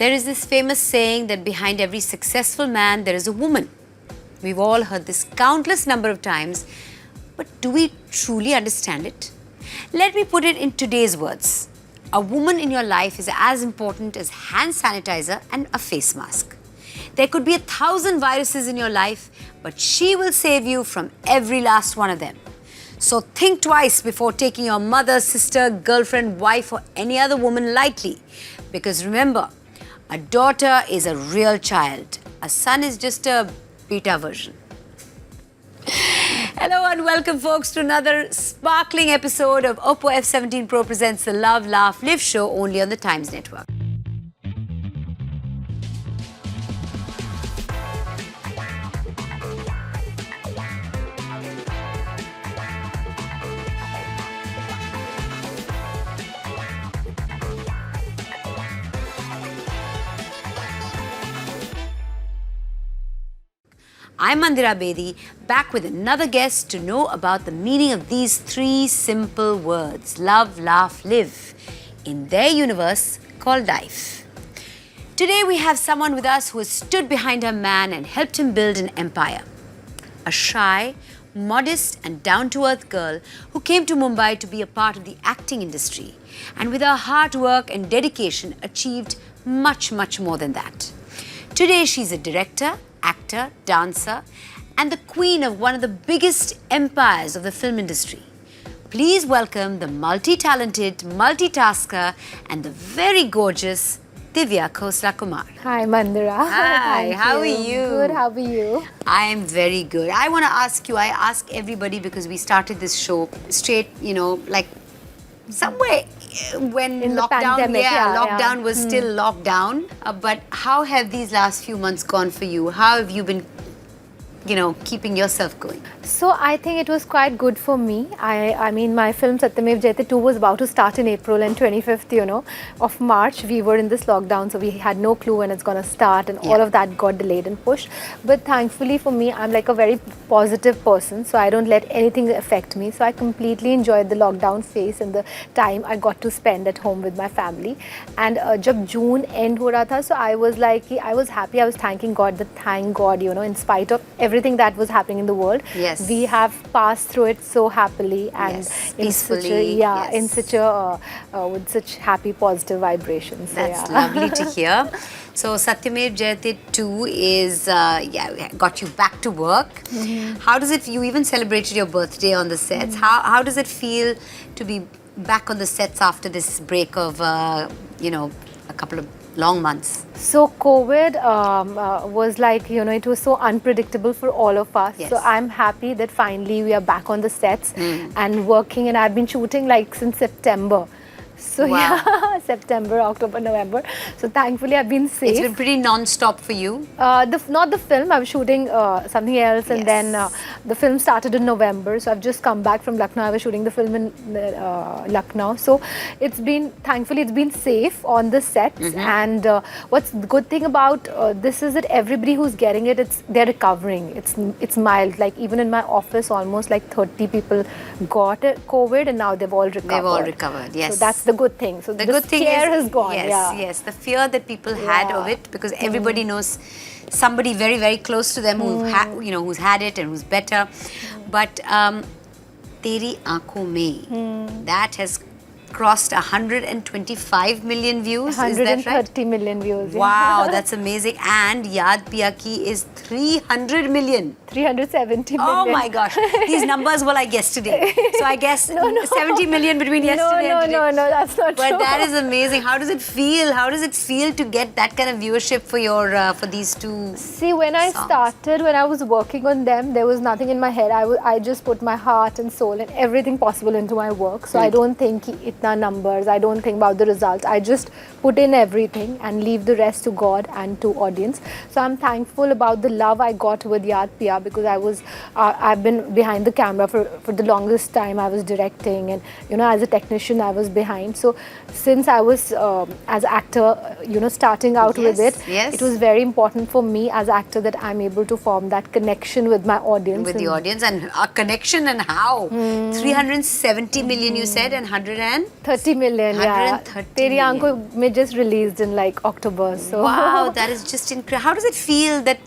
There is this famous saying that behind every successful man, there is a woman. We've all heard this countless number of times, but do we truly understand it? Let me put it in today's words. A woman in your life is as important as hand sanitizer and a face mask. There could be 1,000 viruses in your life, but she will save you from every last one of them. So think twice before taking your mother, sister, girlfriend, wife, or any other woman lightly. Because remember, a daughter is a real child. A son is just a beta version. Hello and welcome, folks, to another sparkling episode of Oppo F17 Pro presents the Love, Laugh, Live show only on the Times Network. I'm Mandira Bedi, back with another guest to know about the meaning of these three simple words, love, laugh, live, in their universe called life. Today we have someone with us who has stood behind her man and helped him build an empire. A shy, modest and down-to-earth girl who came to Mumbai to be a part of the acting industry and with her hard work and dedication achieved much, much more than that. Today she's a director, actor, dancer, and the queen of one of the biggest empires of the film industry. Please welcome the multi-talented, multitasker, and the very gorgeous Divya Khosla Kumar. Hi, Mandira. Hi, how are you? Good, how are you? I am very good. I want to ask you, I ask everybody because we started this show straight, like somewhere when In the lockdown, pandemic, lockdown was still lockdown. But how have these last few months gone for you? How have you been, keeping yourself going? So I think it was quite good for me. I mean, my film Satyamev Jayate 2 was about to start in April, and 25th, of March, we were in this lockdown, so we had no clue when it's going to start, and all of that got delayed and pushed. But thankfully for me, I'm like a very positive person, so I don't let anything affect me. So I completely enjoyed the lockdown phase and the time I got to spend at home with my family. And jab June end ho raha tha, so I was like, I was happy, I was thanking God, thank God, in spite of everything that was happening in the world. Yes. We have passed through it so happily and peacefully. in such a with such happy positive vibrations. That's lovely to hear. So Satyamev Jayate 2 is got you back to work. How does it? You even celebrated your birthday on the sets. How does it feel to be back on the sets after this break of a couple of long months? So COVID was like, it was so unpredictable for all of us. Yes. So I'm happy that finally we are back on the sets and working, and I've been shooting like since September. So September, October, November. So thankfully I've been safe. It's been pretty non-stop for you. Not the film. I was shooting something else, and then the film started in November. So I've just come back from Lucknow. I was shooting the film in Lucknow. So thankfully it's been safe on the sets. And what's the good thing about this is that everybody who's getting it, they're recovering. It's mild. Like even in my office, almost like 30 people got COVID, and now they've all recovered. They've all recovered. Yes. So that's the good thing. So the good thing has gone. Yes. The fear that people had of it, because everybody knows somebody very, very close to them who's had it and who's better. But Teri Aankhon Mein, that has crossed 125 million views. 130 million views. Wow, that's amazing. And Yaad Piya Ki is 300 million. 370 million. Oh my gosh, these numbers were like yesterday. So I guess 70 million between yesterday and today. No, that's not true. But that is amazing. How does it feel? How does it feel to get that kind of viewership for your for these two? See, when I started, when I was working on them, there was nothing in my head. I just put my heart and soul and everything possible into my work. So I don't think itna numbers. I don't think about the results. I just put in everything and leave the rest to God and to audience. So I'm thankful about the love I got with Yaad Piya, because I've been behind the camera for the longest time. I was directing, and as a technician I was behind. So since I was as actor starting out with it, it was very important for me as actor that I'm able to form that connection with my audience. With the audience, and a connection, and how? 370 million you said, and 100 and? 30 million, yeah. 130 Teri million. Aankhon mein just released in like October. So Wow, that is just incredible. How does it feel that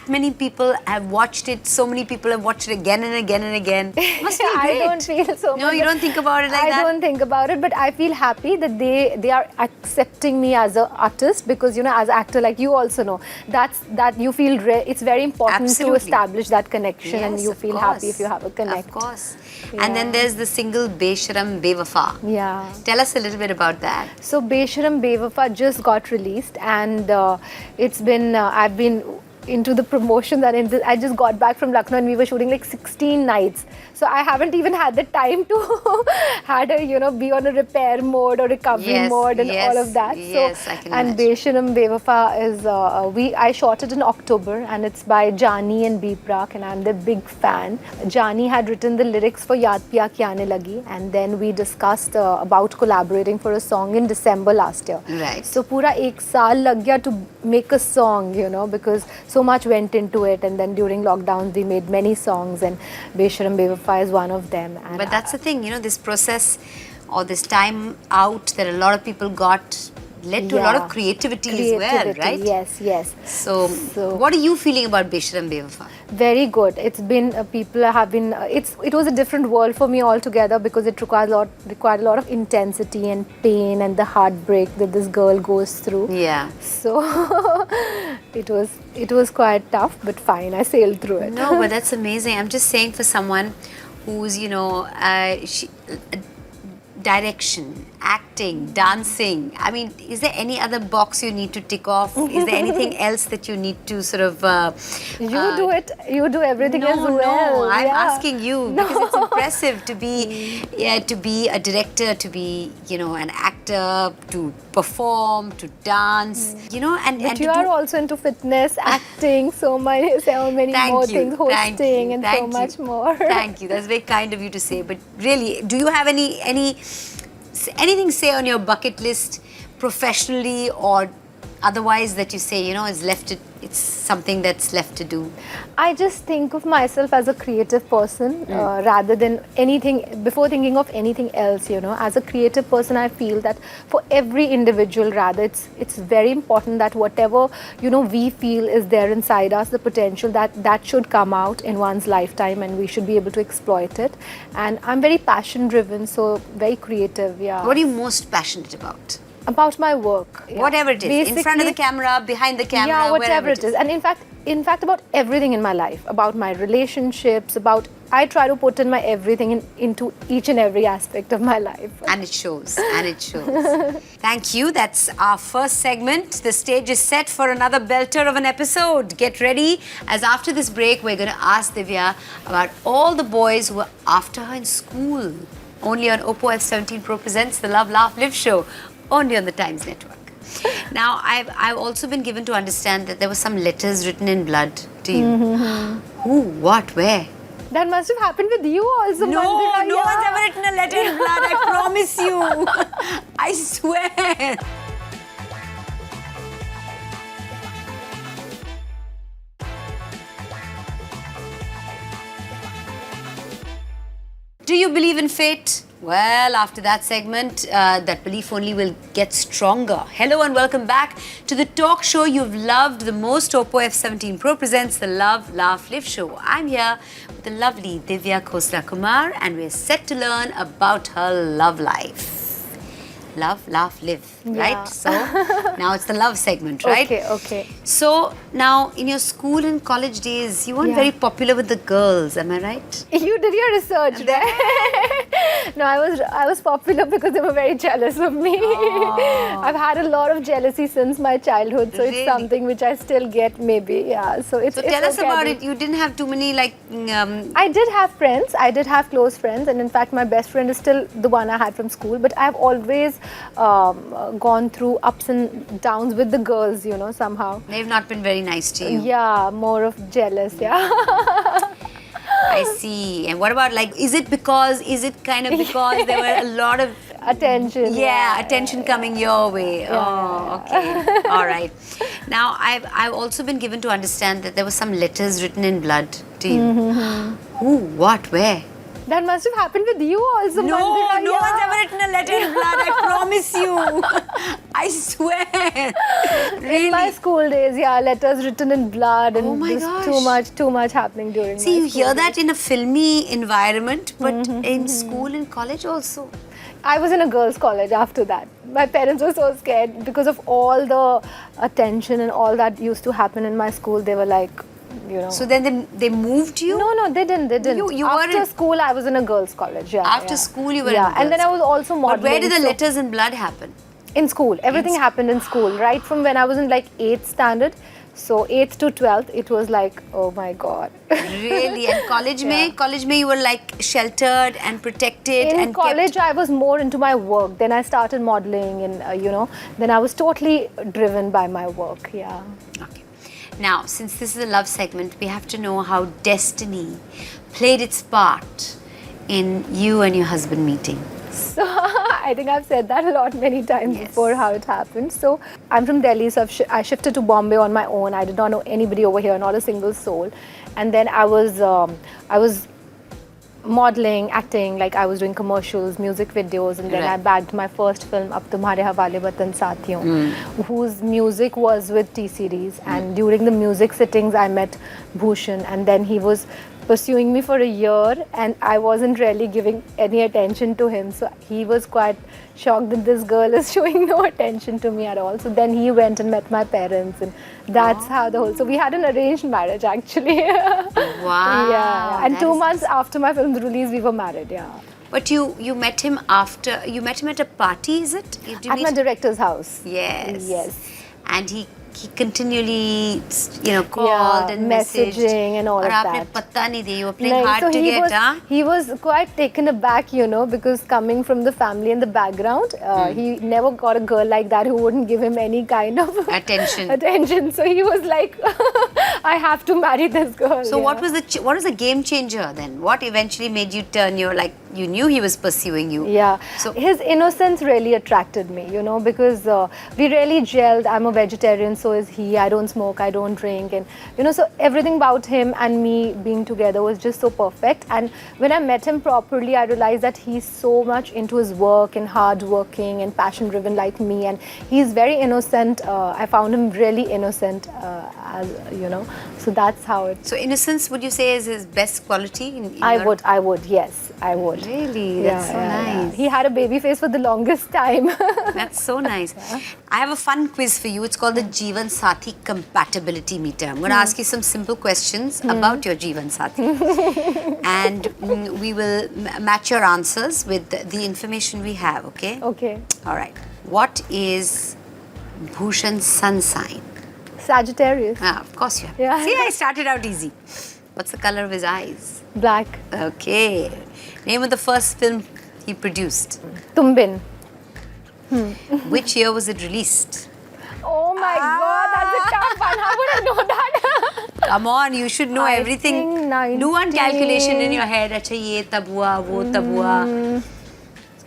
many people have watched it? So many people have watched it again and again and again. Must be great. I don't feel so much. No, you don't think about it like that? I don't think about it, but I feel happy that they are accepting me as an artist, because, you know, as an actor, like you also know, that you feel it's very important Absolutely. to establish that connection, Yes, and you of feel course. happy if you have a connect. Of course. Yeah. And then there's the single Besharam Bewafa. Yeah. Tell us a little bit about that. So Besharam Bewafa just got released, and it's been I've been into the promotions, and I just got back from Lucknow, and we were shooting like 16 nights. So I haven't even had the time to be on a repair mode or recovery mode and all of that. Yes, I can and imagine. Besharam Bewafa is I shot it in October, and it's by Jani and Biprak, and I'm their big fan. Jani had written the lyrics for Yaad Piya Ki Aane Lagi, and then we discussed about collaborating for a song in December last year. Right. So pura ek saal lag gaya to make a song, because so much went into it, and then during lockdowns we made many songs, and Besharam Bewafa is one of them. And But that's the thing, this process or this time out that a lot of people got led to a lot of creativity as well, right? Yes. So what are you feeling about Besharam Bewafa? Very good. It's been people have been. It was a different world for me altogether, because it required a lot of intensity and pain and the heartbreak that this girl goes through. Yeah. So it was quite tough, but fine. I sailed through it. No, but that's amazing. I'm just saying, for someone who's direction, acting, dancing. I mean, is there any other box you need to tick off? Is there anything else that you need to sort of... you do it. You do everything as well. No, I'm Yeah. asking you, because it's impressive to be a director, to be, an actor, to perform, to dance, and But to you are do... also into fitness, acting, so many Thank more you, things, thank hosting, you, and thank so you. much more. Thank you. That's very kind of you to say. But really, do you have anything say on your bucket list, professionally or otherwise, that you say, it's something that's left to do? I just think of myself as a creative person rather than anything, before thinking of anything else, As a creative person, I feel that for every individual, rather, it's very important that whatever, we feel is there inside us, the potential, that should come out in one's lifetime, and we should be able to exploit it. And I'm very passion driven, so very creative, yeah. What are you most passionate about? About my work. Yeah. Whatever it is, in front of the Basically, camera, behind the camera, yeah, whatever wherever it is. And in fact about everything in my life, about my relationships, I try to put in my everything into each and every aspect of my life. And it shows, Thank you. That's our first segment. The stage is set for another belter of an episode. Get ready, as after this break, we're going to ask Divya about all the boys who were after her in school. Only on Oppo F17 Pro presents the Love, Laugh, Live show. Only on the Times Network. Now, I've also been given to understand that there were some letters written in blood to you. Who, what, where? That must have happened with you also, No, Mandira. no one's ever written a letter in blood, I promise you. I swear. Do you believe in fate? Well, after that segment, that belief only will get stronger. Hello and welcome back to the talk show you've loved the most. Oppo F17 Pro presents the Love, Laugh, Live show. I'm here with the lovely Divya Khosla Kumar, and we're set to learn about her love life. Love, laugh, live, right? So now it's the love segment, right? Okay. So now in your school and college days, you weren't very popular with the girls, am I right? You did your research, right? No, I was popular because they were very jealous of me. Oh. I've had a lot of jealousy since my childhood, so Really? it's something which I still get, maybe. Yeah. So it's. So it's tell us okay. about it. You didn't have too many I did have friends. I did have close friends, and in fact, my best friend is still the one I had from school. But I've always gone through ups and downs with the girls, somehow. they've not been very nice to you. Yeah, more of jealous, yeah. I see. And what about, is it kind of because there were a lot of Attention. attention coming your way? Okay. All right. Now, I've also been given to understand that there were some letters written in blood to you. Who, what, where? That must have happened with you also, No, Mandira. no one's ever written a letter in blood, I promise you. I swear. Really? In my school days, yeah, letters written in blood and Oh my just too much happening during See, my you school hear days. that in a filmy environment, but in school and college also. I was in a girls' college after that. My parents were so scared because of all the attention and all that used to happen in my school. They were like, you know. So then they moved you? No, they didn't. You After were in, school, I was in a girls' college. Yeah. After school, you were in Yeah, a and then I girls' was also modeling. But where did the so- letters in blood happen? In school. Everything happened in school. Right from when I was in like 8th standard. So 8th to 12th, it was like, oh my God. Really? And college mein you were like sheltered and protected In and college, kept... I was more into my work. Then I started modeling and, you know, then I was totally driven by my work. Yeah. Okay. Now, since this is a love segment, we have to know how destiny played its part in you and your husband meeting. So I think I've said that a lot many times before how it happened. So I'm from Delhi, so I shifted to Bombay on my own. I did not know anybody over here, not a single soul. And then I was modeling, acting, like I was doing commercials, music videos, and then I bagged my first film, Ab Tumhare Hawale Watan Sathiyon, whose music was with T-Series. And during the music sittings, I met Bhushan, and then he was pursuing me for a year, and I wasn't really giving any attention to him. So he was quite shocked that this girl is showing no attention to me at all. So then he went and met my parents, and that's how the whole... So we had an arranged marriage, actually. Wow. Yeah. And 2 months after my film's release, we were married, yeah. But you met him after... You met him at a party, is it? At my director's house. Yes. Yes. And he continually, you know, called and messaged. Messaging and all of that. aapne patta nahi diya, you were playing hard to get, huh? He was quite taken aback, you know, because coming from the family and the background, he never got a girl like that who wouldn't give him any kind of attention. So he was like, I have to marry this girl. So what was the game changer then? What eventually made you turn your, like, you knew he was pursuing you? Yeah. So his innocence really attracted me, you know, because we really gelled. I'm a vegetarian, so is he. I don't smoke, I don't drink, and you know, so everything about him and me being together was just so perfect. And when I met him properly, I realized that he's so much into his work and hardworking and passion driven like me, and he's very innocent. I found him really innocent, as you know. So that's how it. So innocence, would you say, is his best quality? I would, yes, I would. Really? That's so nice. He had a baby face for the longest time. That's so nice. I have a fun quiz for you. It's called the Jivan Sati Compatibility Meter. I'm going to ask you some simple questions about your Jivan Sati. And we will match your answers with the information we have, okay? Okay. All right. What is Bhushan's sun sign? Sagittarius. Ah, of course you have. Yeah. See, I started out easy. What's the color of his eyes? Black. Okay. Name of the first film he produced. Tumbin. Which year was it released? Oh my God, that's a tough one. How would I know that? Come on, you should know I everything. think Do one calculation in your head. Acha, ye tab hua, wo tab hua.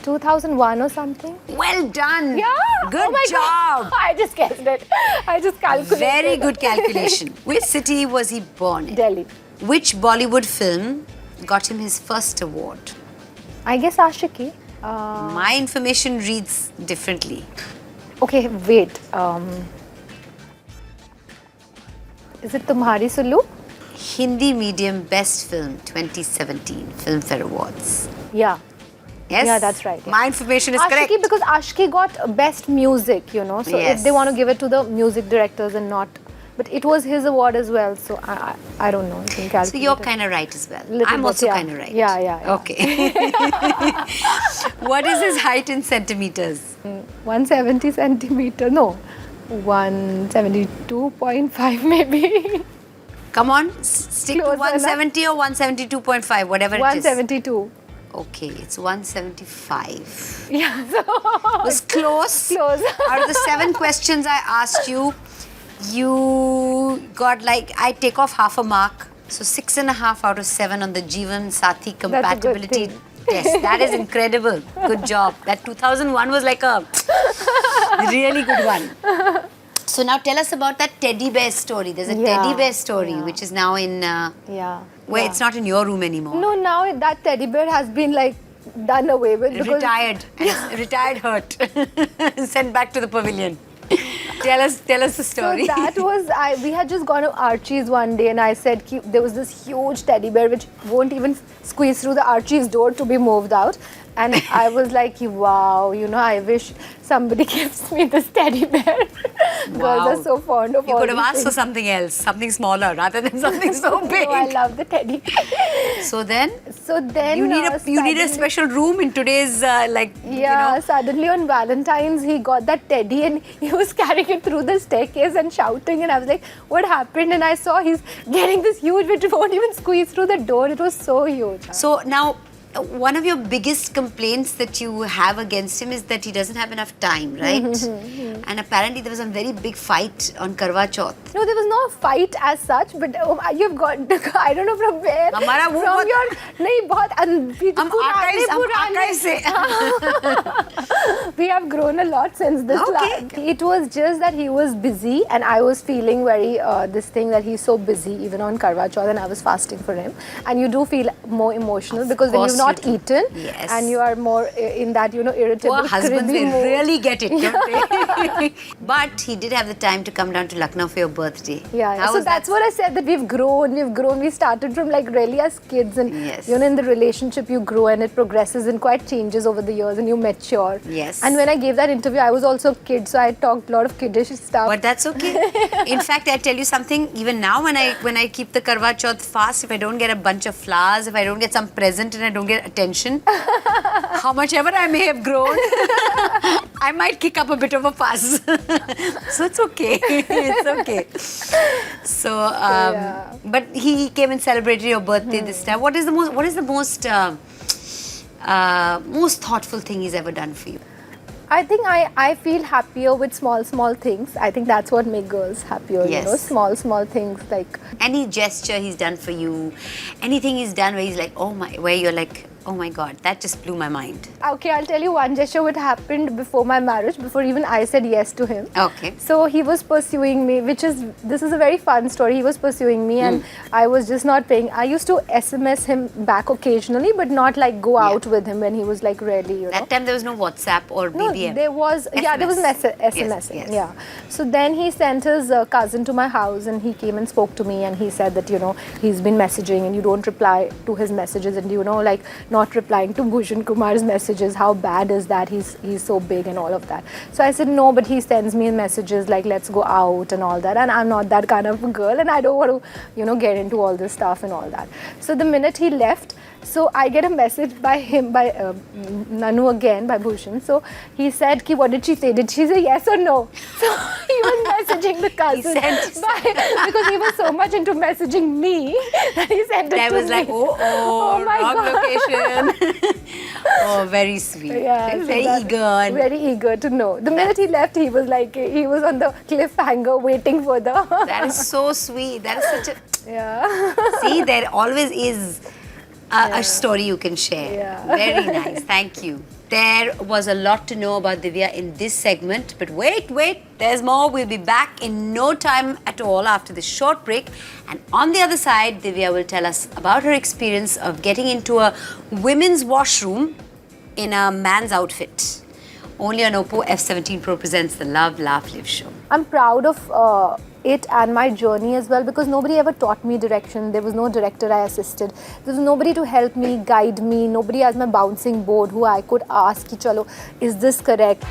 2001 or something. Well done. Yeah. Good oh my job. God. I just guessed it. I just calculated. Very good calculation. Which city was he born in? Delhi. Which Bollywood film got him his first award? I guess Ashiki. My information reads differently. Okay, wait. Is it Tumhari Sulu? Hindi Medium Best Film 2017 Filmfare Awards. Yeah. Yes? Yeah, that's right. Yeah. My information is correct. Ashiki, because Ashiki got best music, you know. So if they want to give it to the music directors and not... But it was his award as well, so I don't know. You can calculate. So you're kind of right as well. Little I'm bit, also yeah. kind of right. Yeah. Okay. What is his height in centimeters? 170 centimeter, no. 172.5 maybe. Come on, stick Close to 170 or 172.5, whatever it is. 172. Okay, it's 175. Yeah, so It was close. Close. Out of the 7 questions I asked you, you got like, I take off half a mark. So 6.5 out of 7 on the Jivan Sati compatibility test. That is incredible. Good job. That 2001 was like a really good one. So now tell us about that teddy bear story. There's a teddy bear story which is now in... where it's not in your room anymore. No, now that teddy bear has been like done away with. Because Retired. And retired hurt. Sent back to the pavilion. Tell us the story. So that was, we had just gone to Archie's one day and I said there was this huge teddy bear which won't even squeeze through the Archie's door to be moved out. And I was like, wow, you know, I wish somebody gives me this teddy bear. Girls are so fond of You all could have these asked for things. something else, something smaller rather than something so big. No, I love the teddy. So then You need a special room in today's Suddenly on Valentine's he got that teddy and he was carrying it through the staircase and shouting, and I was like, what happened? And I saw he's getting this huge which won't even squeeze through the door. It was so huge. So now, one of your biggest complaints that you have against him is that he doesn't have enough time, right? And apparently there was a very big fight on Karwa Chauth. No, there was no fight as such, but you've got, I don't know from where. हमारा वो From बहुत- your, नहीं बहुत हम archives से We have grown a lot since this. Okay. It was just that he was busy and I was feeling very, this thing that he's so busy even on Karwa Chauth, and I was fasting for him. And you do feel more emotional because when course you've not you do. eaten Yes. and you are more in that, you know, irritable, Poor husbands, they cribby mood. really get it, don't they? But he did have the time to come down to Lucknow for your birthday. Yeah, How so was that's that? what I said, that we've grown. We started from like really as kids, and Yes. you know, in the relationship you grow and it progresses and quite changes over the years and you mature. Yes. And when I gave that interview, I was also a kid, so I talked a lot of kiddish stuff. But that's okay. In fact, I tell you something, even now when I keep the Karwa Chauth fast, if I don't get a bunch of flowers, if I don't get some present and I don't get attention, how much ever I may have grown, I might kick up a bit of a fuss. So it's okay. It's okay. So, Yeah. but he came and celebrated your birthday this time. What is the most thoughtful thing he's ever done for you? I think I feel happier with small things. I think that's what makes girls happier, Yes. you know, small things like... Any gesture he's done for you, anything he's done where he's like, oh my, where you're like, oh my God, that just blew my mind. Okay, I'll tell you one gesture what happened before my marriage, before even I said yes to him. Okay. So he was pursuing me, this is a very fun story. He was pursuing me and I was just not paying. I used to SMS him back occasionally, but not like go out with him when he was like really, you know. That time there was no WhatsApp or No, BBM. there was, there was SMS. Yes. Yeah. So then he sent his cousin to my house and he came and spoke to me and he said that, you know, he's been messaging and you don't reply to his messages and, you know, like not replying to Bhushan Kumar's messages. How bad is that? He's so big and all of that. So I said, no, but he sends me messages like, let's go out and all that. And I'm not that kind of a girl and I don't want to, you know, get into all this stuff and all that. So the minute he left, so I get a message by him, by Nanu again, by Bhushan. So he said, ki, what did she say? Did she say yes or no? So he was messaging the cousin because he was so much into messaging me that he sent it I to was me. like, oh my wrong God. location. Oh, very sweet. Yeah, so very that- eager. And Very eager to know. The minute he left, he was like, he was on the cliffhanger waiting for the... that is so sweet. That is such a... Yeah. See, there always is a story you can share. Yeah. Very nice. Thank you. There was a lot to know about Divya in this segment, but wait, there's more. We'll be back in no time at all after this short break. And on the other side, Divya will tell us about her experience of getting into a women's washroom in a man's outfit. Only on Oppo F17 Pro presents the Love, Laugh, Live show. I'm proud of it and my journey as well because nobody ever taught me direction. There was no director I assisted. There was nobody to help me, guide me. Nobody as my bouncing board who I could ask, ki, chalo, is this correct?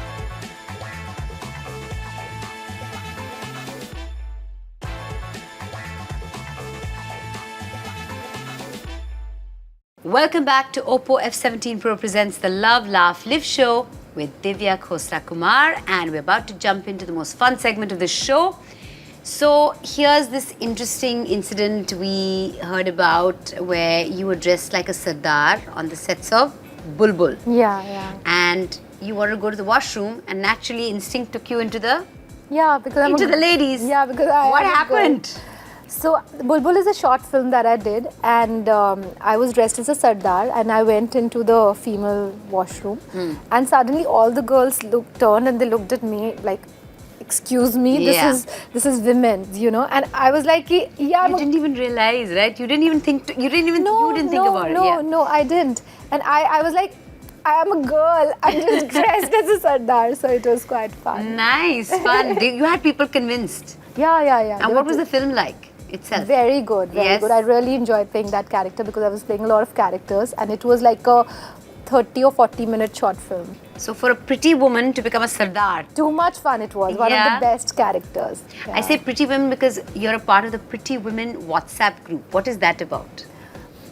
Welcome back to Oppo F17 Pro presents the Love, Laugh, Live show with Divya Khosla Kumar, and we're about to jump into the most fun segment of the show. So here's this interesting incident we heard about where you were dressed like a Sardar on the sets of Bulbul. Yeah. And you wanted to go to the washroom and naturally instinct took you into the Because I'm the ladies. Yeah, because What am a girl. happened? So, Bulbul is a short film that I did and I was dressed as a Sardar and I went into the female washroom and suddenly all the girls turned and they looked at me like, excuse me, this is women, you know, and I was like, yeah. You didn't even realize, right? You didn't even think, you didn't think about it. Yeah. No, I didn't. And I was like, I am a girl. I'm just dressed as a Sardar, so it was quite fun. Nice, fun. You had people convinced. Yeah. And what was the film like itself? Very good, very good. I really enjoyed playing that character because I was playing a lot of characters, and it was like a 30 or 40-minute short film. So for a pretty woman to become a Sardar. Too much fun it was. One of the best characters. Yeah. I say pretty women because you're a part of the Pretty Women WhatsApp group. What is that about?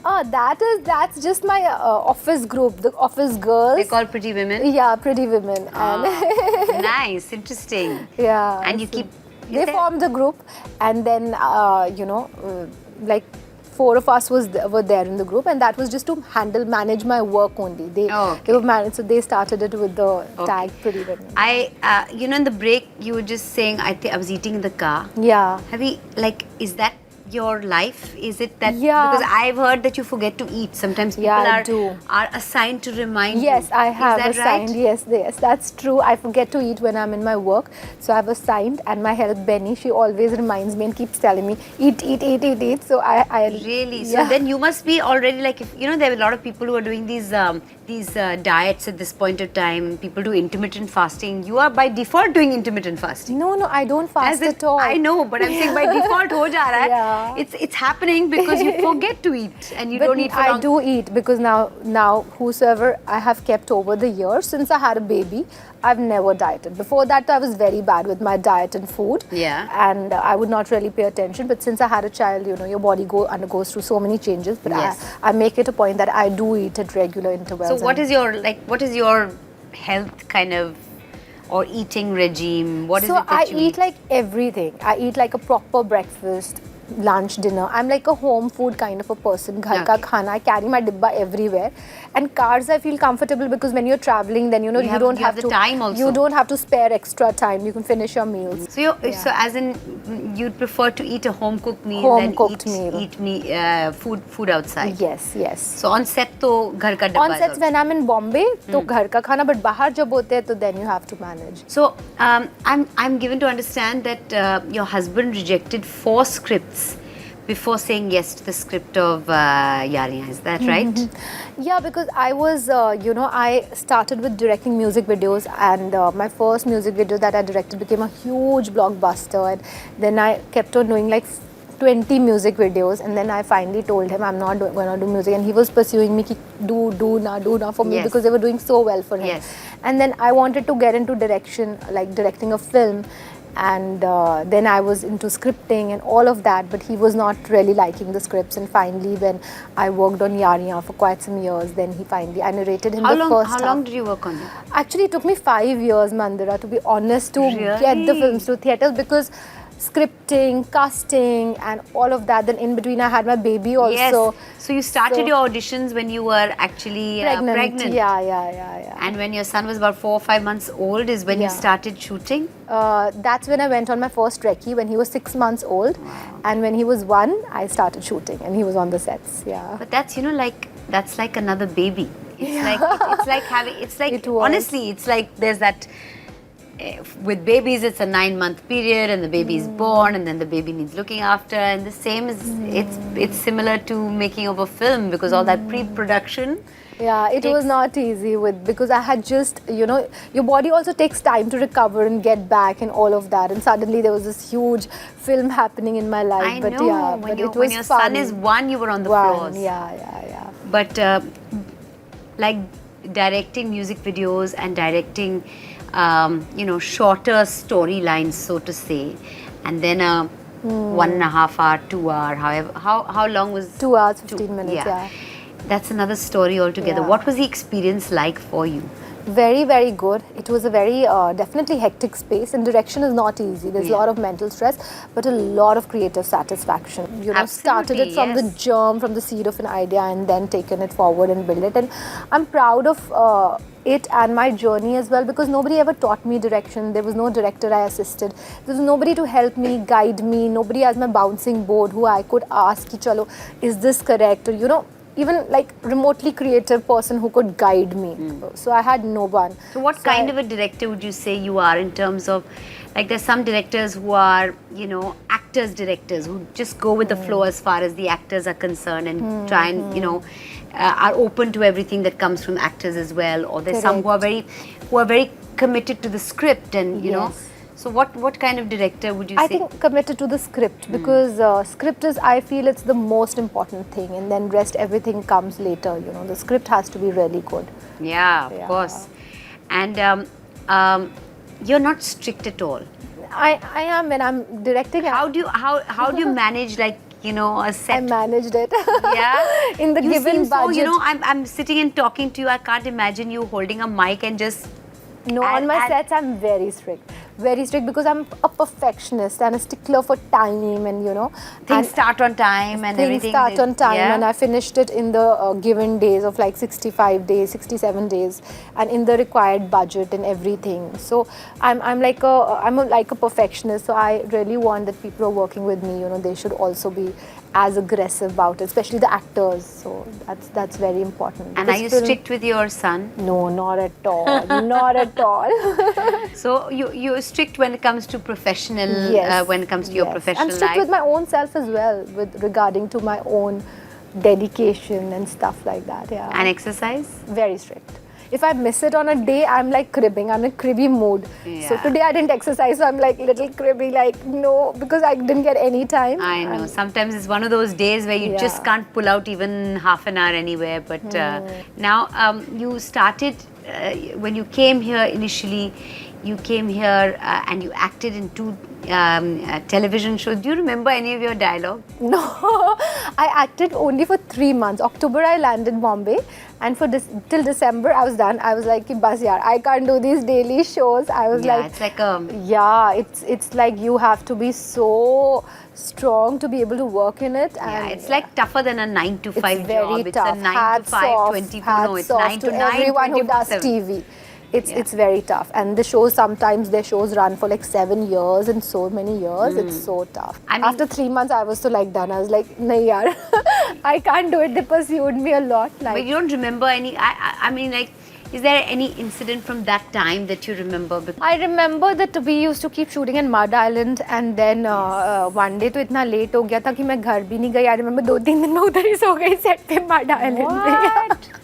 That's just my office group, the office girls. They call Pretty Women? Yeah, Pretty Women. And nice, interesting. Yeah. And you keep... They formed a group, and then, like 4 of us were there in the group, and that was just to manage my work only. They were managed, so they started it with the tag Pretty Women. In the break, you were just saying, I was eating in the car. Yeah. Is that your life? Is it that? Yeah. Because I've heard that you forget to eat. Sometimes people are assigned to remind you. Yes, I have assigned. Right? Yes, that's true. I forget to eat when I'm in my work. So I've assigned, and my help Benny, she always reminds me and keeps telling me, eat. So I really? So then you must be already like, there are a lot of people who are doing these diets at this point of time. People do intermittent fasting. You are by default doing intermittent fasting. No, I don't fast at all. I know, but I'm saying by default ho ja raha hai. Yeah. It's happening because you forget to eat and you don't eat for long. I do eat because now whosoever I have kept over the years since I had a baby, I've never dieted. Before that, I was very bad with my diet and food. Yeah. And I would not really pay attention. But since I had a child, your body undergoes through so many changes. But I make it a point that I do eat at regular intervals. So what is your health kind of or eating regime? What is it that I you eat like everything. I eat like a proper breakfast, lunch, dinner. I'm like a home food kind of a person. Ghar ka khana. I carry my dibba everywhere. And cars, I feel comfortable because when you're traveling, then you don't have the time also. You don't have to spare extra time. You can finish your meals. So as in you'd prefer to eat a home cooked meal than food outside. Yes. So on set to ghar ka dabba. On sets when I'm in Bombay, to ghar ka khana, but bahar jab hote hai, to then you have to manage. So I'm given to understand that your husband rejected 4 scripts before saying yes to the script of Yariyan. Is that right? Yeah, because I was, I started with directing music videos, and my first music video that I directed became a huge blockbuster, and then I kept on doing like 20 music videos, and then I finally told him I'm not going to do music, and he was pursuing me, ki, do na for me, because they were doing so well for him. Yes. And then I wanted to get into direction, like directing a film. And then I was into scripting and all of that, but he was not really liking the scripts. And finally, when I worked on Yariyan for quite some years, then I narrated him the first half. How long did you work on it? Actually, it took me 5 years, Mandira, to be honest, to get the films to theatres, because scripting, casting, and all of that. Then in between, I had my baby also. Yes. So you started your auditions when you were actually pregnant. Yeah. And when your son was about 4 or 5 months old is when you started shooting? That's when I went on my first recce, when he was 6 months old. Wow. And when he was 1, I started shooting, and he was on the sets. Yeah. But that's, that's like another baby. It's like honestly, it's like there's that. With babies, it's a 9-month period, and the baby is born, and then the baby needs looking after, and the same is it's similar to making of a film, because all that pre-production. Yeah, it was not easy because I had just, your body also takes time to recover and get back and all of that, and suddenly there was this huge film happening in my life. I know, when your son is 1, you were on the floors. Yeah. But like directing music videos and directing shorter storylines, so to say, and then a 1.5 hour, 2 hour, however, how long was 2 hours, 15 minutes, yeah. That's another story altogether. Yeah. What was the experience like for you? Very, very good. It was a very definitely hectic space, and direction is not easy. There's a lot of mental stress, but a lot of creative satisfaction. Started it from the germ, from the seed of an idea, and then taken it forward and built it. And I'm proud of it and my journey as well, because nobody ever taught me direction. There was no director I assisted. There was nobody to help me, guide me. Nobody as my bouncing board who I could ask, ki, chalo, is this correct? Or, even like remotely creative person who could guide me. So I had no one. So what kind of a director would you say you are, in terms of, like, there's some directors who are, actors directors who just go with the flow as far as the actors are concerned, and try and, are open to everything that comes from actors as well, or there's some who are very committed to the script, and you know. So what kind of director would you say? I think committed to the script, because script is, I feel it's the most important thing, and then rest everything comes later. You know, the script has to be really good. Yeah, of course. And you're not strict at all. I am when I'm directing. How do you manage, like, you know, a set? I managed it. Yeah. In the given budget. So, you know, I'm sitting and talking to you. I can't imagine you holding a mic and just. No, on my sets I'm very strict. Very strict, because I'm a perfectionist and a stickler for time, and you know. Things start on time and everything. Things start on time, and I finished it in the given days of like 65 days, 67 days, and in the required budget and everything. So I'm like a perfectionist. So I really want that people who are working with me, you know, they should also be as aggressive about it, especially the actors. So that's very important. And are you strict with your son? No, not at all. Not at all. So you're strict when it comes to professional, when it comes to your professional life? I'm strict with my own self as well, with regarding to my own dedication and stuff like that. Yeah. And exercise? Very strict. If I miss it on a day, I'm like cribbing. I'm in cribby mood. Yeah. So today I didn't exercise, so I'm like little cribby, like no, because I didn't get any time. I know. Sometimes it's one of those days where you just can't pull out even half an hour anywhere. But now you started, when you came here initially, you came here and you acted in 2 television shows. Do you remember any of your dialogue? No, I acted only for 3 months. October I landed Bombay, and for till December I was done. I was like, bas yaar, I can't do these daily shows. I was like, it's like a it's like you have to be so strong to be able to work in it. And it's like tougher than a 9 to 5 it's very job. Tough. It's a 9 to 5, 24. No, it's 9 to 9. Everyone who does TV. It's very tough, and the shows, sometimes their shows run for like 7 years and so many years. It's so tough. I mean, after 3 months I was so like done. I was like, nahi yaar, I can't do it. They pursued me a lot. Like, but you don't remember any, I mean, like, is there any incident from that time that you remember? I remember that we used to keep shooting in Mud Island, and then one day तो इतना late हो गया था कि मैं घर भी नहीं गई. I remember 2-3 दिन मैं उधर ही सो गई set पे Mud Island पे.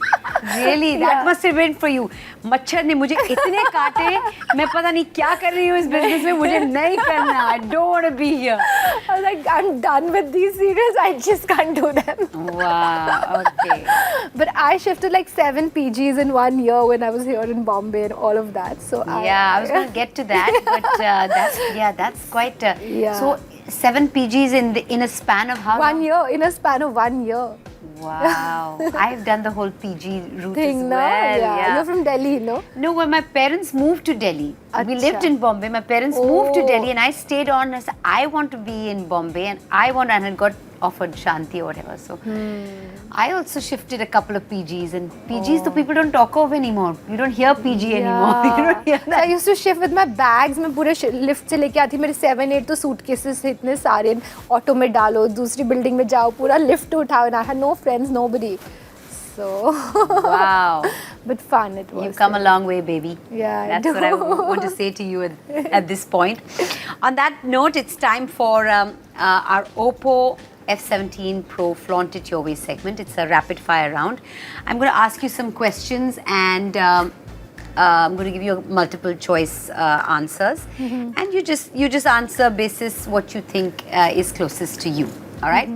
Really? That must have been for you. मच्छर ने मुझे इतने काटे, मैं पता नहीं क्या कर रही हूँ इस business में, मुझे नहीं करना. I don't want to be here. I was like, I'm done with these serials. I just can't do them. Wow. Okay. But I shifted like 7 PGs in 1 year when I was here in Bombay and all of that. So I was going to get to that, but that's quite. So 7 PGs in a span of how? 1 year, in a span of 1 year. Wow. I've done the whole PG route thing, as no? well. Yeah. You're from Delhi, no? No, when my parents moved to Delhi. We lived in Bombay. My parents moved to Delhi, and I stayed on. I said, I want to be in Bombay, and I had got offered Shanti or whatever. So I also shifted a couple of PGs, and PGs the people don't talk of anymore. You don't hear PG anymore. You don't hear that. So I used to shift with my bags. मैं पूरे lift से लेके आती, मेरे 7-8 तो suitcases इतने सारे auto में डालो, दूसरी बिल्डिंग में जाओ, पूरा lift उठाओ, and I had no friends, nobody. So wow. But fun it was. You've come a long way, baby. Yeah, that's what I want to say to you at this point. On that note, it's time for our Oppo F17 Pro Flaunted Your Way segment. It's a rapid fire round. I'm going to ask you some questions, and I'm going to give you multiple choice answers, and you just answer basis what you think is closest to you. All right.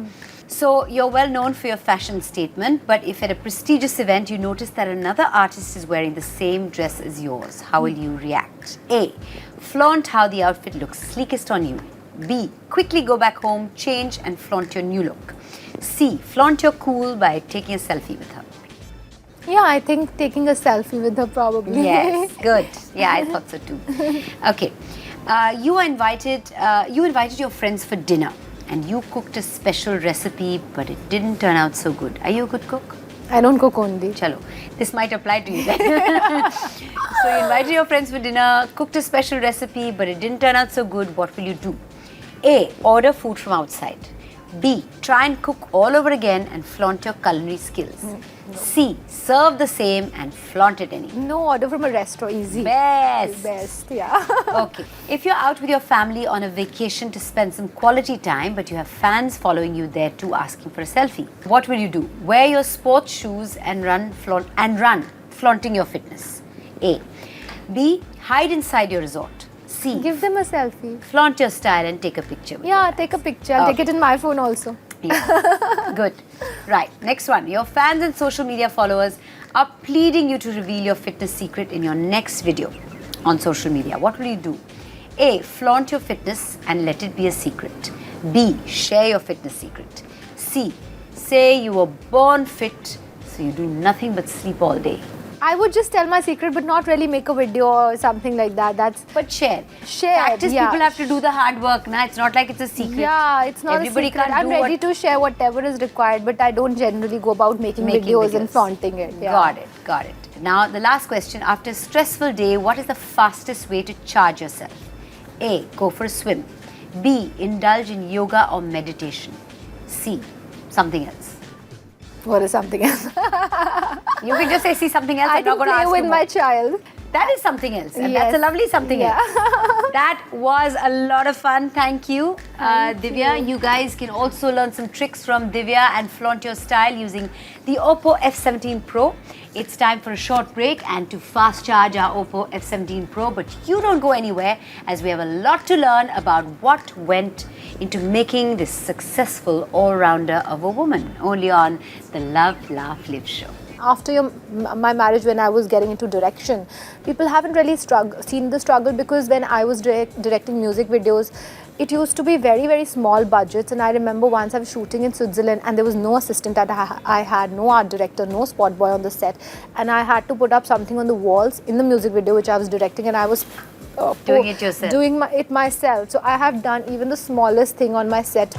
So you're well known for your fashion statement, but if at a prestigious event you notice that another artist is wearing the same dress as yours, how will you react? A. Flaunt how the outfit looks sleekest on you. B. Quickly go back home, change and flaunt your new look. C. Flaunt your cool by taking a selfie with her. Yeah, I think taking a selfie with her probably. Yes, good. Yeah, I thought so too. Okay. You invited your friends for dinner, and you cooked a special recipe, but it didn't turn out so good. Are you a good cook? I don't cook only. Chalo, this might apply to you then. So you invited your friends for dinner, cooked a special recipe, but it didn't turn out so good. What will you do? A. Order food from outside. B. Try and cook all over again and flaunt your culinary skills. C. Serve the same and flaunt it anyway. No, order from a restaurant, easy. Best. Yeah. Okay. If you're out with your family on a vacation to spend some quality time, but you have fans following you there too asking for a selfie, what will you do? Wear your sports shoes and run, flaunting your fitness. A. B. Hide inside your resort. C. Give them a selfie. Flaunt your style and take a picture. Yeah, take a picture. I'll take it in my phone also. Yeah. Good. Right. Next one. Your fans and social media followers are pleading you to reveal your fitness secret in your next video on social media. What will you do? A. Flaunt your fitness and let it be a secret. B. Share your fitness secret. C. Say you were born fit, so you do nothing but sleep all day. I would just tell my secret, but not really make a video or something like that. But share. Practice. Yeah. People have to do the hard work. Nah? It's not like it's a secret. Yeah, it's not Everybody a secret. I'm ready to share whatever is required, but I don't generally go about making videos and flaunting it. Yeah. Got it. Now, the last question. After a stressful day, what is the fastest way to charge yourself? A. Go for a swim. B. Indulge in yoga or meditation. C. Something else. What is something else? You can just say, see something else. I I'm not can going to play ask with you my more. child. That is something else. And Yes. that's a lovely something Yeah. else. That was a lot of fun. Thank you. Thank Divya, you guys can also learn some tricks from Divya and flaunt your style using the Oppo F17 Pro. It's time for a short break and to fast charge our Oppo F17 Pro. But you don't go anywhere as we have a lot to learn about what went into making this successful all-rounder of a woman. Only on the Love, Laugh, Live show. After my marriage, when I was getting into direction, people haven't really seen the struggle, because when I was directing music videos, it used to be very, very small budgets. And I remember once I was shooting in Switzerland and there was no assistant that I had, no art director, no spot boy on the set. And I had to put up something on the walls in the music video which I was directing, and I was Doing it yourself. Doing it myself. So I have done even the smallest thing on my set.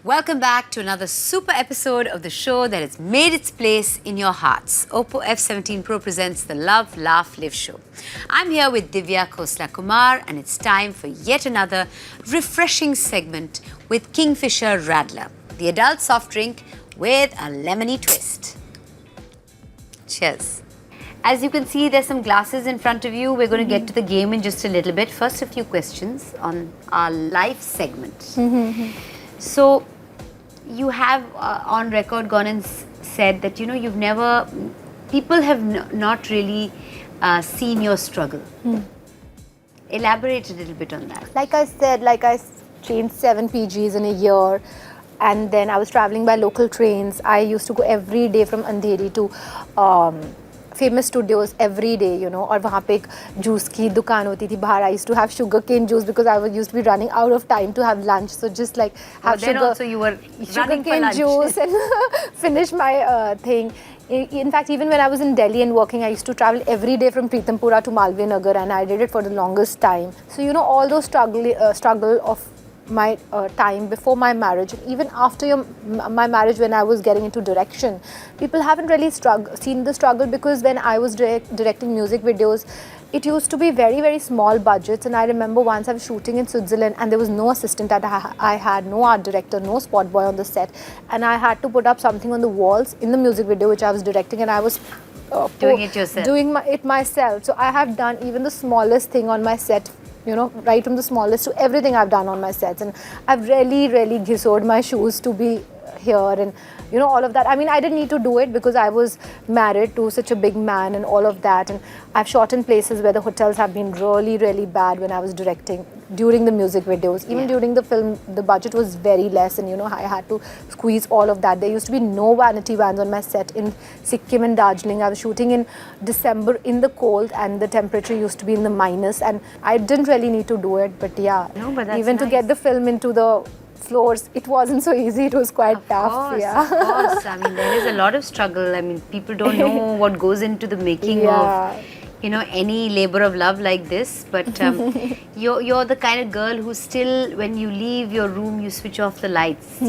Welcome back to another super episode of the show that has made its place in your hearts. Oppo F17 Pro presents the Love, Laugh, Live show. I'm here with Divya Khosla Kumar, and it's time for yet another refreshing segment with Kingfisher Raddler, the adult soft drink with a lemony twist. Cheers. As you can see, there's some glasses in front of you. We're going to get to the game in just a little bit. First, a few questions on our live segment. So, you have on record gone and said that, you've never, people have not really seen your struggle. Elaborate a little bit on that. Like I said, I changed 7 PGs in a year, and then I was traveling by local trains. I used to go every day from Andheri to famous studios every day, और वहाँ पे एक juice की दुकान होती थी बाहर. I used to have sugarcane juice because I used to be running out of time to have lunch. So just like have then also you were running for sugarcane lunch. juice and finish my thing. In fact, even when I was in Delhi and working, I used to travel every day from Pritampura to Malviya Nagar, and I did it for the longest time. So all those struggle of my time before my marriage, and even after my marriage, when I was getting into direction, people haven't really seen the struggle, because when I was directing music videos, it used to be very, very small budgets. And I remember once I was shooting in Switzerland and there was no assistant that I had, no art director, no spot boy on the set, and I had to put up something on the walls in the music video which I was directing, and I was doing it yourself. Doing it myself. So I have done even the smallest thing on my set, right from the smallest to everything I've done on my sets. And I've really, really ghissoed my shoes to be here, and all of that. I mean, I didn't need to do it because I was married to such a big man and all of that. And I've shot in places where the hotels have been really, really bad when I was directing during the music videos. Even during the film, the budget was very less, and I had to squeeze all of that. There used to be no vanity vans on my set in Sikkim and Darjeeling. I was shooting in December in the cold, and the temperature used to be in the minus, and I didn't really need to do it. But yeah, but that's even nice. To get the film into the floors, it wasn't so easy. It was quite tough. Of course. I mean, there is a lot of struggle. I mean, people don't know what goes into the making of any labor of love like this, but you're the kind of girl who still, when you leave your room, you switch off the lights.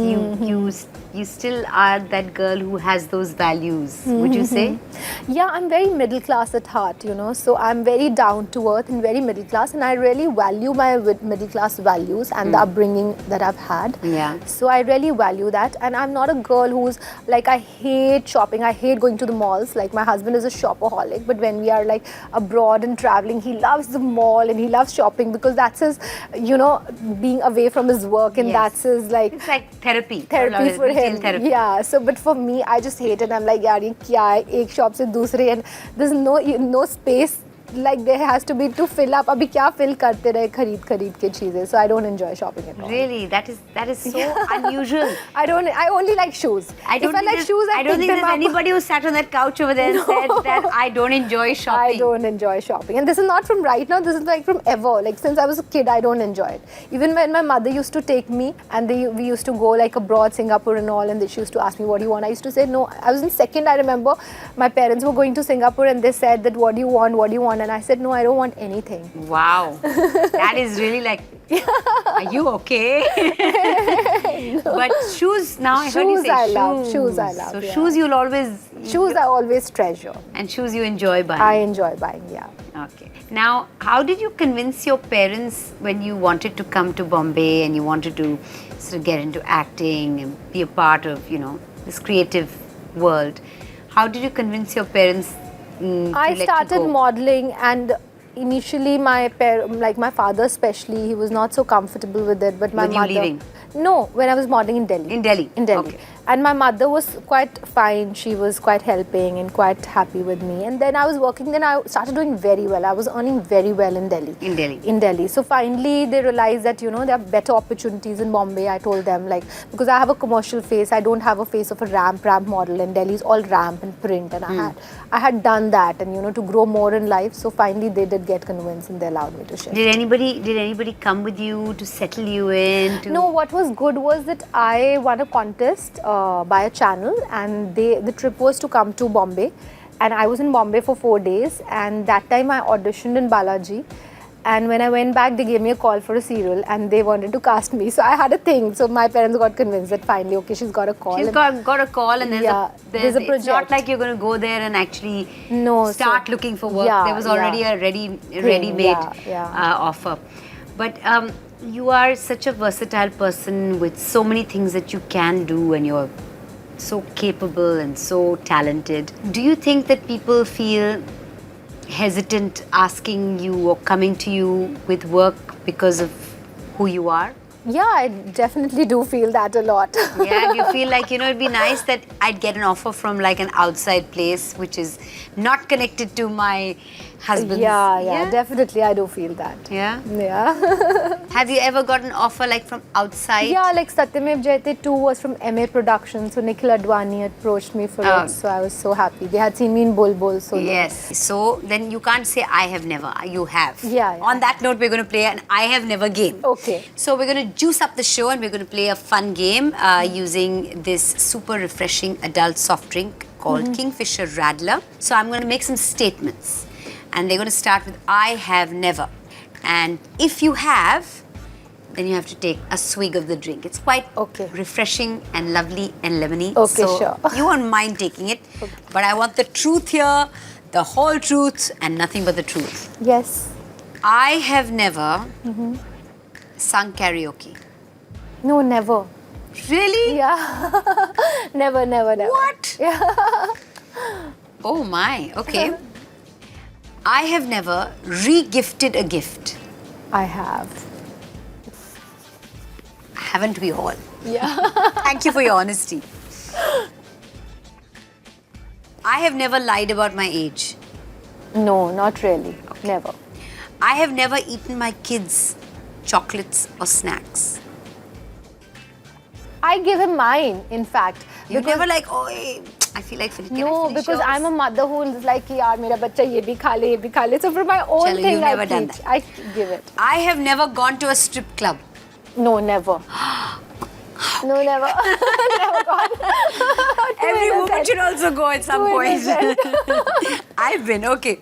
You still are that girl who has those values. Would you say? Yeah, I'm very middle class at heart, so I'm very down to earth and very middle class, and I really value my middle class values and the upbringing that I've had. Yeah. So I really value that, and I'm not a girl who's like, I hate shopping, I hate going to the malls. Like, my husband is a shopaholic, but when we are like abroad and traveling, he loves the mall and he loves shopping because that's his, being away from his work, and that's his like, it's like therapy for him. Therapy. Yeah, so but for me, I just hate it. I'm like, yaar, ye kya hai? Ek shop se dusre, and there's no space. Like, there has to be to fill up. Abhi kya fill karte rahe khareed ke cheezein. So I don't enjoy shopping at all. Really, that is so unusual. I only like shoes. I don't think there's anybody who sat on that couch over there and said that I don't enjoy shopping. I don't enjoy shopping, and this is not from right now. This is like from ever. Like, since I was a kid, I don't enjoy it. Even when my mother used to take me, and we used to go like abroad, Singapore and all, and she used to ask me, "What do you want?" I used to say no. I was in second. I remember my parents were going to Singapore, and they said that, "What do you want? What do you want?" And I said, no, I don't want anything. Wow. That is really like, are you okay? No. But shoes, now I heard you say shoes. Shoes I love. So shoes you'll always... Shoes I always treasure. And shoes you enjoy buying. I enjoy buying, yeah. Okay. Now, how did you convince your parents when you wanted to come to Bombay and you wanted to sort of get into acting and be a part of, this creative world? How did you convince your parents I started modeling, and initially my father especially, he was not so comfortable with it, but my mother... You leaving? No, when I was modeling in Delhi. In Delhi? In Delhi. Okay. And my mother was quite fine. She was quite helping and quite happy with me. And then I was working, then I started doing very well. I was earning very well in Delhi. In Delhi? In Delhi. So finally they realized that, there are better opportunities in Bombay. I told them, like, because I have a commercial face, I don't have a face of a ramp model, and Delhi's all ramp and print. And I had done that, and, to grow more in life. So finally they did get convinced, and they allowed me to shift. Did anybody come with you to settle you in? No, what was good was that I won a contest by a channel, and the trip was to come to Bombay, and I was in Bombay for 4 days, and that time I auditioned in Balaji, and when I went back they gave me a call for a serial, and they wanted to cast me, so I had a thing. So my parents got convinced that finally, okay, she's got a call. She's got a call, and there's a project. It's not like you're going to go there and actually start looking for work. There was already a ready-made offer. But you are such a versatile person with so many things that you can do, and you're so capable and so talented. Do you think that people feel hesitant asking you or coming to you with work because of who you are? Yeah, I definitely do feel that a lot. Yeah, you feel like, it'd be nice that I'd get an offer from like an outside place which is not connected to my husband's. Yeah, definitely I do feel that. Yeah? Yeah. Have you ever got an offer like from outside? Yeah, like Satyamev Jayate 2 was from MA Productions, so Nikhil Advani approached me for it, so I was so happy. They had seen me in Bol Bol. So yes, so then you can't say I have never, you have. Yeah. On that note, we're going to play an I have never game. Okay. So we're going to juice up the show, and we're going to play a fun game using this super refreshing adult soft drink called Kingfisher Raddler. So I'm going to make some statements, and they're going to start with I have never. And if you have, then you have to take a swig of the drink. It's quite refreshing and lovely and lemony. Okay, so sure. You won't mind taking it. Okay. But I want the truth here, the whole truth, and nothing but the truth. Yes. I have never sung karaoke. No, never. Really? Yeah. Never. What? Yeah. Oh my, okay. I have never re-gifted a gift. I have. Haven't we all? Yeah. Thank you for your honesty. I have never lied about my age. No, not really. Okay. Never. I have never eaten my kids chocolates or snacks. I give him mine, in fact. You never like, oh, I feel like finishing. No, because I'm a mother who is like, yaar, mera bachcha ye bhi kha le, ye bhi kha le. So for my own thing, you've never done that. I give it. I have never gone to a strip club. No, never. No, never. Never gone. Every woman should also go at some point. I've been, okay.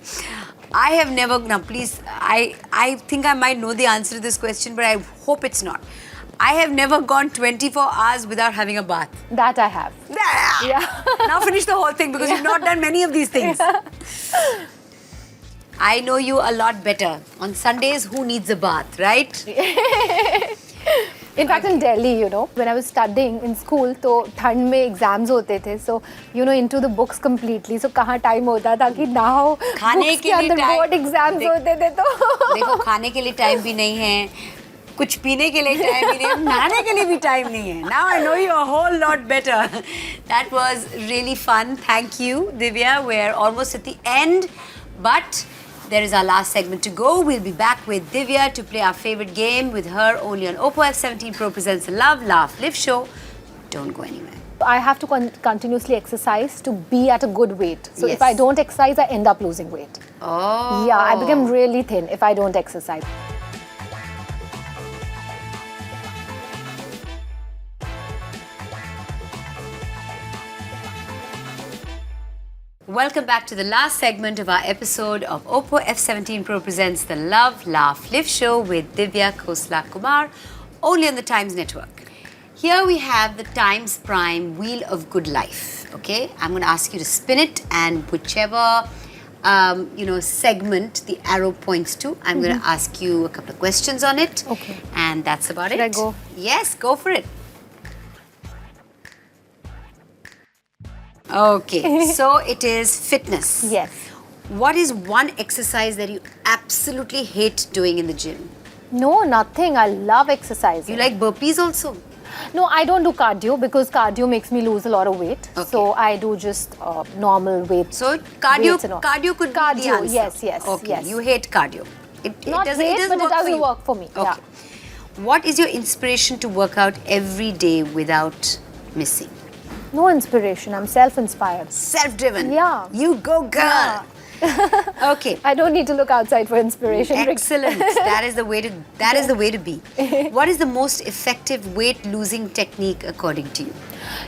I have never, now please, I think I might know the answer to this question, but I hope it's not. I have never gone 24 hours without having a bath. That I have. Yeah. Now finish the whole thing because you've not done many of these things. I know you a lot better. On Sundays, who needs a bath, right? In fact, in Delhi, you know, when I was studying in school, तो ठंड में exams होते थे, so you know, into the books completely. So कहाँ time होता था कि now खाने books के के लिए अंदर time board exams होते थे तो देखो खाने के लिए time भी नहीं है, कुछ पीने के लिए time भी नहीं है, नहाने के लिए भी time नहीं है. Now I know you a whole lot better. That was really fun. Thank you, Divya. We're almost at the end, but there is our last segment to go. We'll be back with Divya to play our favorite game with her only on Oppo F17 Pro presents the Love, Laugh, Live show. Don't go anywhere. I have to continuously exercise to be at a good weight. So Yes. if I don't exercise, I end up losing weight. Oh. Yeah, I become really thin if I don't exercise. Welcome back to the last segment of our episode of Oppo F17 Pro presents the Love, Laugh, Live show with Divya Khosla Kumar, only on the Times Network. Here we have the Times Prime Wheel of Good Life. Okay, I'm going to ask you to spin it, and whichever segment the arrow points to, I'm going to ask you a couple of questions on it. Okay. And that's about Should it. I go? Yes, go for it. Okay, so it is fitness. Yes. What is one exercise that you absolutely hate doing in the gym? No, nothing. I love exercising. You like burpees also? No, I don't do cardio because cardio makes me lose a lot of weight. Okay. So I do just normal weight. So cardio, weights and all. cardio could be the Cardio, answer. yes, Okay, yes. you hate cardio. It Not doesn't, hate, but it for doesn't you. work for me. Okay. Yeah. What is your inspiration to work out every day without missing? No inspiration. I'm self-inspired. Self-driven. Yeah. You go, girl. Yeah. Okay. I don't need to look outside for inspiration. Excellent. That is the way to. That is the way to be. What is the most effective weight losing technique according to you?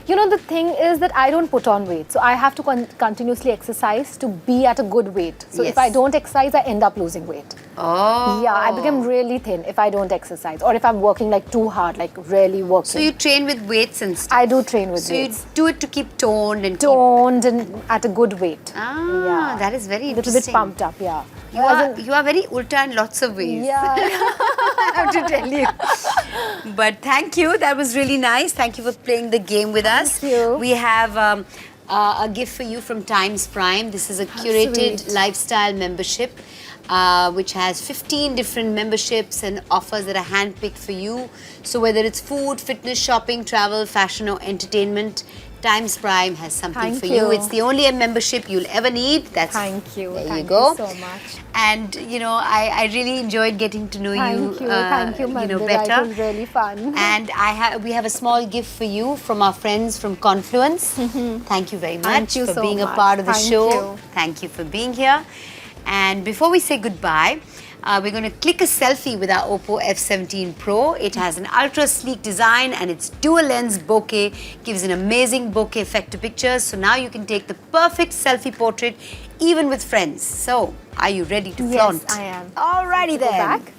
You know, the thing is that I don't put on weight. So I have to continuously exercise to be at a good weight. So Yes. if I don't exercise, I end up losing weight. Oh. Yeah, I become really thin if I don't exercise. Or if I'm working like too hard, like really working. So you train with weights and stuff. I do train with So weights. you do it to keep toned and Toned and at a good weight. keep. Ah, that is very A little interesting. bit pumped up, yeah. You are very ulta in lots of ways. Yeah. I have to tell you. But thank you. That was really nice. Thank you for playing the game with us. Thank you. We have a gift for you from Times Prime. This is a curated sweet. lifestyle membership, which has 15 different memberships and offers that are handpicked for you. So whether it's food, fitness, shopping, travel, fashion or entertainment, Times Prime has something Thank for you. you. It's the only membership you'll ever need. That's Thank you. There Thank you go. you so much. And you know, I really enjoyed getting to know Thank you. Thank you, Mandira. better. It was really fun. And we have a small gift for you from our friends from Confluence. Thank you very much Thank you for so being a much. part of the Thank show. you. Thank you for being here. And before we say goodbye, we're going to click a selfie with our Oppo F17 Pro. It has an ultra sleek design and its dual lens bokeh gives an amazing bokeh effect to pictures. So now you can take the perfect selfie portrait even with friends. So are you ready to flaunt? Yes, I am. Alrighty Go then. back.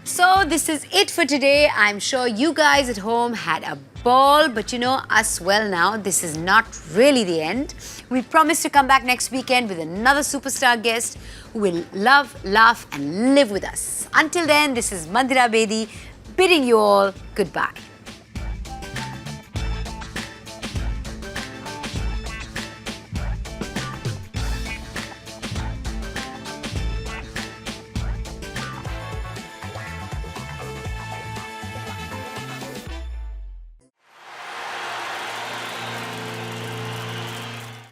So this is it for today. I'm sure you guys at home had a ball, but you know us well now. This is not really the end. We promise to come back next weekend with another superstar guest who will love, laugh and live with us. Until then, this is Mandira Bedi bidding you all goodbye.